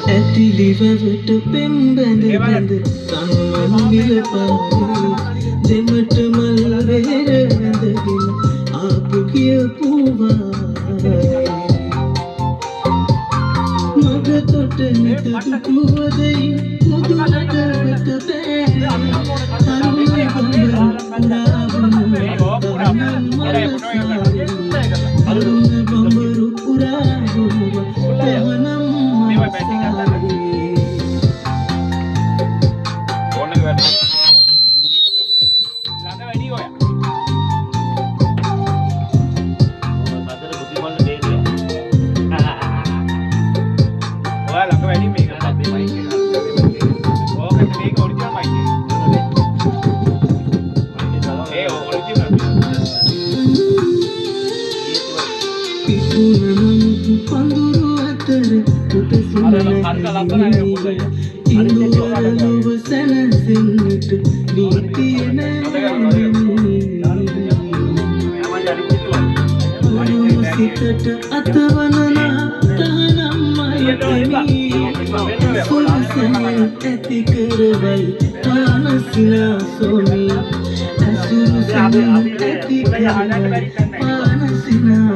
ඇතිලිවවට පෙම්බැඳ බැඳ සම්වන්විල පාරේ දෙමට මල් වෙහෙර වැඳගෙන ආපු කියපුවා මග තොට නිත දුටුවදයි මුදුනට වෙත බෑ අරුණේ බඹර පුරාවුම දහනම් පඳුරු අතර පුත ඉන්දුවලුව සැනසෙන්නට නීතිය නෑ උරුම සිතට අතවනනා තහනම් මයතමී සුරසැන ඇති කරවයි පානසිනා සොමි ඇසුරු සැන ඇති කරවයි පානසිනා